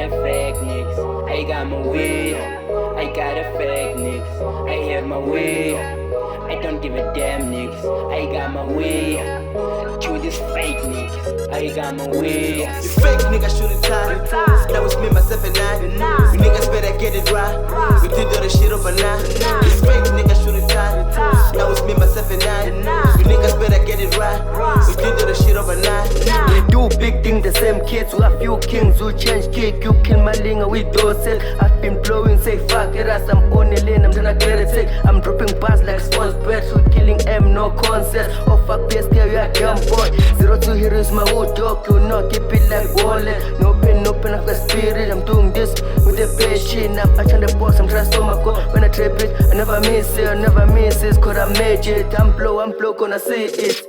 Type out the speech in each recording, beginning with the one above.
a fake niggas, I got my way. I got a fake niggas, I have my way. I don't give a damn niggas, I got my way. To this fake niggas, I got my way. You fake niggas shouldn't tie. That was me, myself and I. You niggas better get it right. We did all the shit overnight. You fake niggas shouldn't tie. That was me, myself and I. You niggas better get it right. We did all the shit overnight. We do big things, the same kids. We a few kings who change kick. You kill my linger with those sets. I've been blowing, say fuck it as I'm on the lane, I'm gonna get it sick. I'm dropping bars like Swans bread. We killing M, no concept. Oh fuck this girl, you a dumb boy. 02Hero is my old dog, you know, keep it like wallet. No pain, I've got spirit. I'm doing this with the passion. I'm trying to boss, I'm trying to stole my core. When I trip it, I never miss it, cause I made it. I'm blow, gonna see it.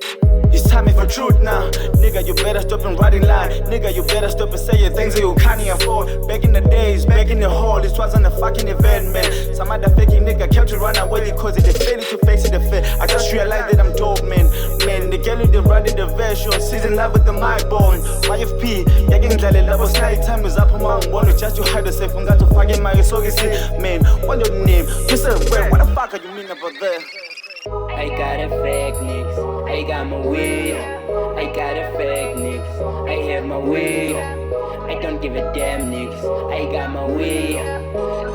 It's time for truth now. Nigga, you better stop and writing lie. Nigga, you better stop and saying things that you can't afford. Back in the days, back in the hall, this wasn't a fucking event, man. Some other faking nigga kept to run away because they failed to face it, the fair. I just realized that I'm dope, man. The girl in the run in the version, she's in love with the my bone. YFP, yaking dlale labo sky time is up among one just to hide the safe. I'm got to fucking my so you see, man. What's your name? You said, wait, what the fuck are you mean about that? I got a fake niggas, I got my way. I got a fake niggas, I have my way. I don't give a damn niggas, I got my way.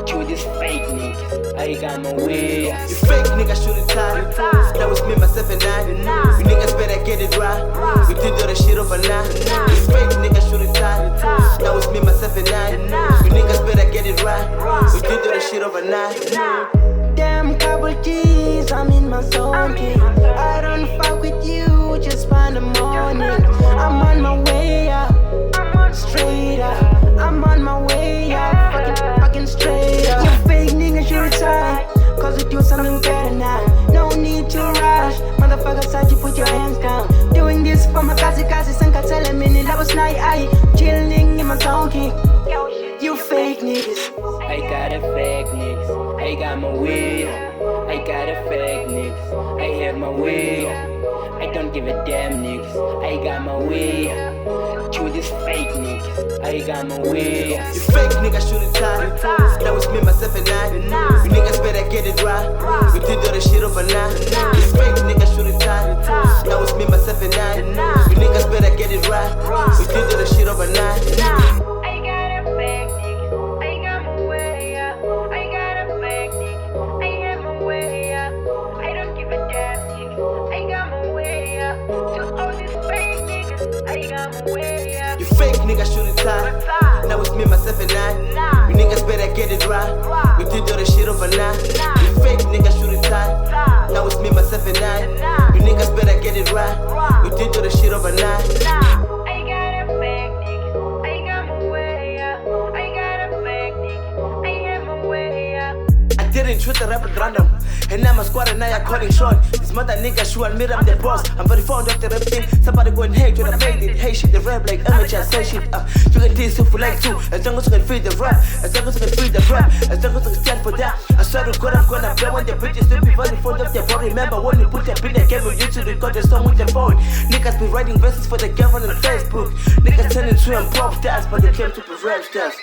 To this fake niggas, I got my way. You fake niggas shouldn't tie. That was me, myself and I. You niggas better get it right. We did all the shit overnight. You fake niggas shouldn't tie. That was me, myself and I. You niggas better get it right. We did all the shit overnight. Damn couple G's, I'm in my zone, kid. I don't fuck with you, just find the morning. I'm on my way up, straight up. I'm on my way up, fucking straight up. You fake niggas, you retire, cause we do something better now. No need to rush, motherfucker, said you put your hands down. Doing this for my kazi, sanka tell me in levels night, I chilling in my zone, kid. You fake niggas. I got a fake niggas, I got my way. I got a fake niggas, I have my way. I don't give a damn niggas, I got my way. To this fake niggas, I got my way. You fake niggas shouldn't tie. That was me, myself and I. You niggas better get it right. We did all the shit overnight. You fake niggas shouldn't tie. That was me, myself and I. You niggas better get it right. We did all the shit overnight. You fake niggas shouldn't tie. That was me, myself and I. You niggas better get it right. We did all the shit overnight. You fake niggas shouldn't tie. That was me, myself and I. You niggas better get it right. We did all the shit overnight. Didn't treat the rap at random. And now my squad and I are calling short. These mother niggas should admit I'm the boss. I'm very fond of the rap thing. Somebody go and hate when I made it. Hey shit, the rap like amateur, say shit. You can tease if you like to. As long as you can feed the rap. As long as you can feed the rap. As long as you can stand for that. I swear to God I'm gonna blow on the bitches. They'll be very fond of the phone. Remember when you put up in the game, we used to record the song with the phone. Niggas be writing verses for the girlfriend on Facebook. Niggas turning to them pop stars, but they came to be rap stars.